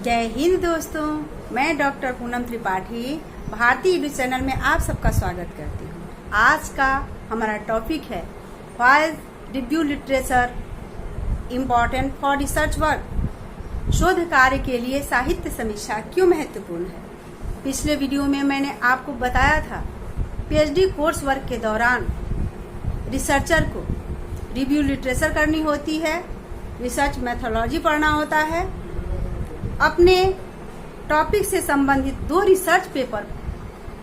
जय हिंद दोस्तों, मैं डॉक्टर पूनम त्रिपाठी भारतीय एडू चैनल में आप सबका स्वागत करती हूँ। आज का हमारा टॉपिक है why review literature important for research work. शोध कार्य के लिए साहित्य समीक्षा क्यों महत्वपूर्ण है। पिछले वीडियो में मैंने आपको बताया था पीएचडी कोर्स वर्क के दौरान रिसर्चर को रिव्यू लिटरेचर करनी होती है, रिसर्च मेथोडोलॉजी पढ़ना होता है, अपने टॉपिक से संबंधित 2 रिसर्च पेपर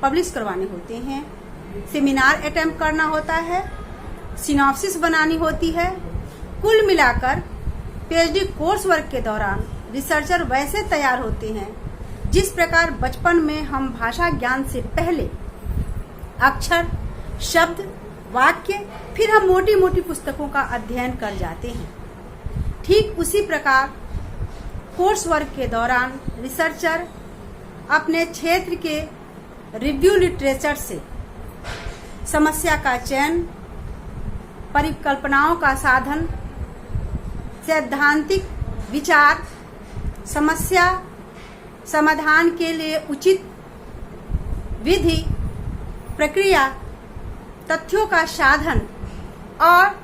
पब्लिश करवाने होते हैं, सेमिनार अटेम्प्ट करना होता है, सिनॉप्सिस बनानी होती है। कुल मिलाकर पीएचडी कोर्स वर्क के दौरान रिसर्चर वैसे तैयार होते हैं जिस प्रकार बचपन में हम भाषा ज्ञान से पहले अक्षर, शब्द, वाक्य, फिर हम मोटी मोटी पुस्तकों का अध्ययन कर जाते हैं। ठीक उसी प्रकार कोर्स वर्क के दौरान रिसर्चर अपने क्षेत्र के रिव्यू लिटरेचर से समस्या का चयन, परिकल्पनाओं का साधन, सैद्धांतिक विचार, समस्या समाधान के लिए उचित विधि, प्रक्रिया, तथ्यों का साधन और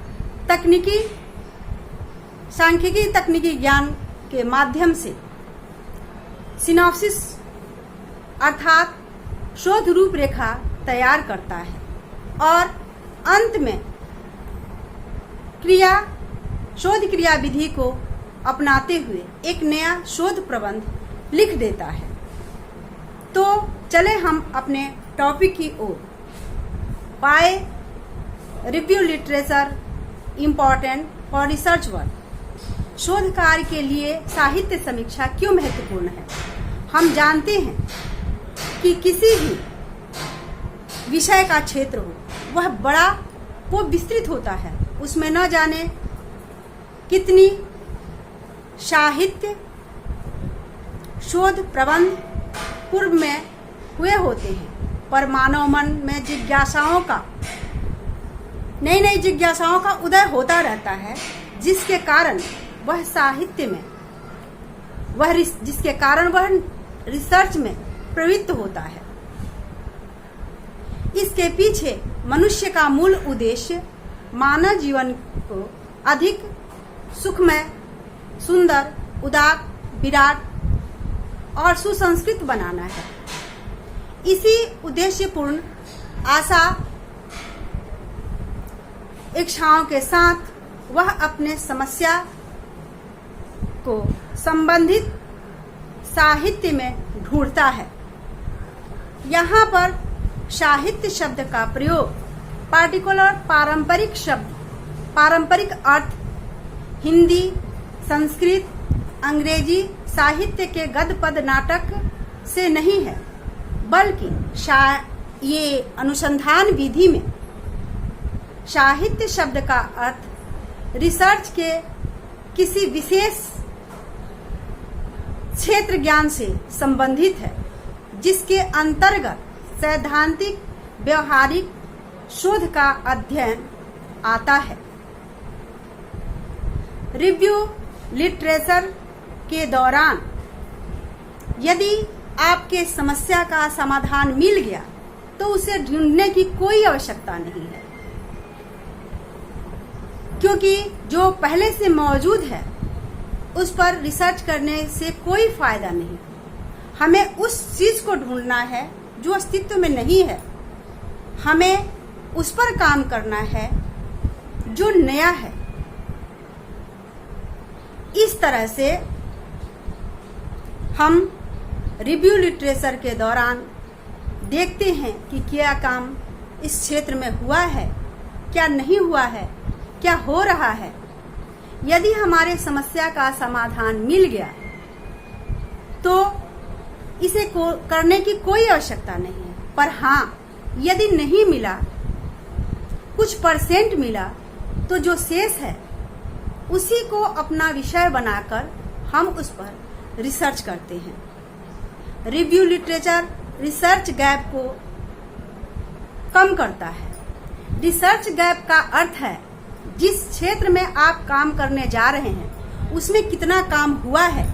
सांख्यिकी तकनीकी ज्ञान के माध्यम से सिनॉप्सिस अर्थात शोध रूपरेखा तैयार करता है और अंत में शोध क्रिया विधि को अपनाते हुए एक नया शोध प्रबंध लिख देता है। तो चले हम अपने टॉपिक की ओर। Why review literature important for research work. शोध कार्य के लिए साहित्य समीक्षा क्यों महत्वपूर्ण है। हम जानते हैं कि किसी भी विषय का क्षेत्र हो वह बड़ा वो विस्तृत होता है, उसमें न जाने कितनी साहित्य शोध प्रबंध पूर्व में हुए होते हैं, पर मानव मन में नई जिज्ञासाओं का उदय होता रहता है, जिसके कारण वह रिसर्च में प्रवृत्त होता है। इसके पीछे मनुष्य का मूल उद्देश्य मानव जीवन को अधिक सुखमय, सुंदर, उदार, विराट और सुसंस्कृत बनाना है। इसी उद्देश्यपूर्ण आशा इच्छाओं के साथ वह अपने समस्या को संबंधित साहित्य में ढूंढता है। यहाँ पर साहित्य शब्द का प्रयोग पारंपरिक अर्थ हिंदी, संस्कृत, अंग्रेजी साहित्य के गद्य पद नाटक से नहीं है, बल्कि ये अनुसंधान विधि में साहित्य शब्द का अर्थ रिसर्च के किसी विशेष क्षेत्र ज्ञान से संबंधित है, जिसके अंतर्गत सैद्धांतिक व्यवहारिक शोध का अध्ययन आता है। रिव्यू लिटरेचर के दौरान यदि आपके समस्या का समाधान मिल गया तो उसे ढूंढने की कोई आवश्यकता नहीं है, क्योंकि जो पहले से मौजूद है उस पर रिसर्च करने से कोई फायदा नहीं। हमें उस चीज को ढूंढना है जो अस्तित्व में नहीं है, हमें उस पर काम करना है जो नया है। इस तरह से हम रिव्यू लिटरेचर के दौरान देखते हैं कि क्या काम इस क्षेत्र में हुआ है, क्या नहीं हुआ है, क्या हो रहा है। यदि हमारे समस्या का समाधान मिल गया तो इसे करने की कोई आवश्यकता नहीं है, पर हाँ, यदि नहीं मिला, कुछ परसेंट मिला, तो जो शेष है उसी को अपना विषय बनाकर हम उस पर रिसर्च करते हैं। रिव्यू लिटरेचर रिसर्च गैप को कम करता है। रिसर्च गैप का अर्थ है जिस क्षेत्र में आप काम करने जा रहे हैं उसमें कितना काम हुआ है,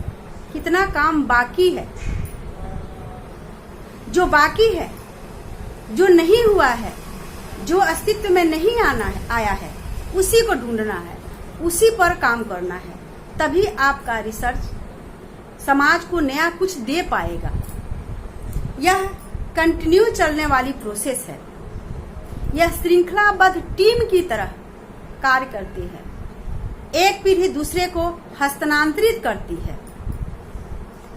कितना काम बाकी है, जो बाकी है, जो नहीं हुआ है, जो अस्तित्व में नहीं आया है, उसी को ढूंढना है, उसी पर काम करना है। तभी आपका रिसर्च समाज को नया कुछ दे पाएगा। यह कंटिन्यू चलने वाली प्रोसेस है। यह श्रृंखलाबद्ध टीम की तरह कार्य करती है। एक पीढ़ी दूसरे को हस्तांतरित करती है।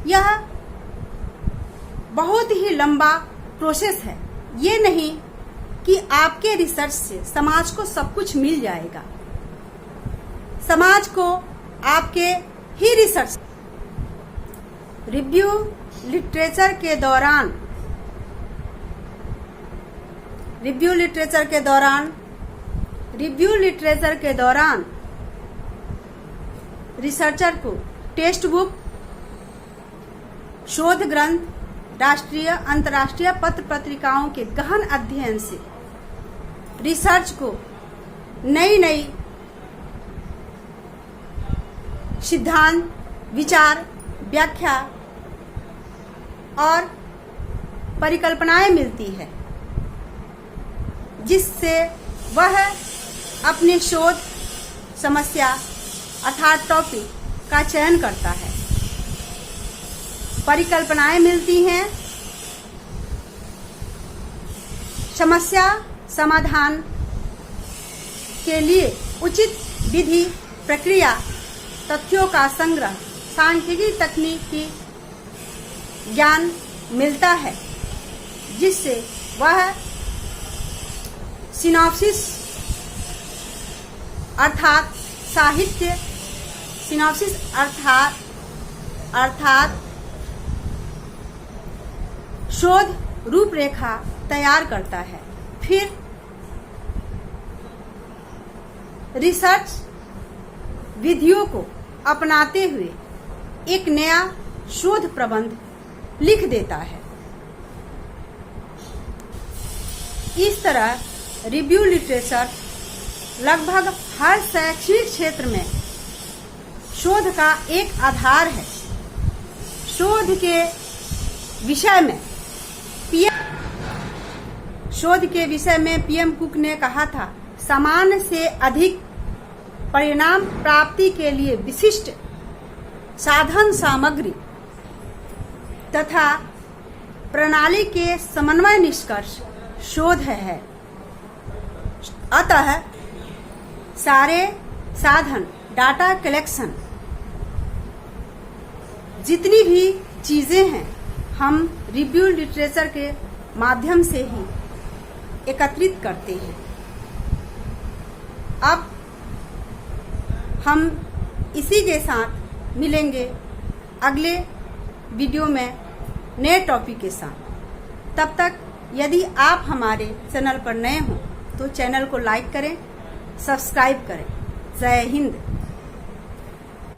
यह बहुत ही लंबा प्रोसेस है। ये नहीं कि आपके रिसर्च से समाज को सब कुछ मिल जाएगा। समाज को आपके ही रिसर्च रिव्यू लिटरेचर के दौरान रिसर्चर को टेक्स्ट बुक, शोध ग्रंथ, राष्ट्रीय अंतर्राष्ट्रीय पत्र पत्रिकाओं के गहन अध्ययन से रिसर्च को नई नई सिद्धांत, विचार, व्याख्या और परिकल्पनाएं मिलती है, जिससे वह अपने शोध समस्या अर्थात टॉपिक का चयन करता है। परिकल्पनाएं मिलती हैं, समस्या समाधान के लिए उचित विधि, प्रक्रिया, तथ्यों का संग्रह, सांख्यिकी तकनीकी ज्ञान मिलता है, जिससे वह सिनॉप्सिस अर्थात साहित्य अर्थात शोध रूपरेखा तैयार करता है। फिर रिसर्च विधियों को अपनाते हुए एक नया शोध प्रबंध लिख देता है। इस तरह रिव्यू लिटरेचर लगभग हर शैक्षणिक क्षेत्र में शोध का एक आधार है। शोध के विषय में पीएम कुक ने कहा था, समान से अधिक परिणाम प्राप्ति के लिए विशिष्ट साधन सामग्री तथा प्रणाली के समन्वय निष्कर्ष शोध है। अतः सारे साधन, डाटा कलेक्शन, जितनी भी चीजें हैं, हम रिव्यू लिटरेचर के माध्यम से ही एकत्रित करते हैं। अब हम इसी के साथ मिलेंगे अगले वीडियो में नए टॉपिक के साथ। तब तक यदि आप हमारे चैनल पर नए हों तो चैनल को लाइक करें, सब्सक्राइब करें। जय हिंद।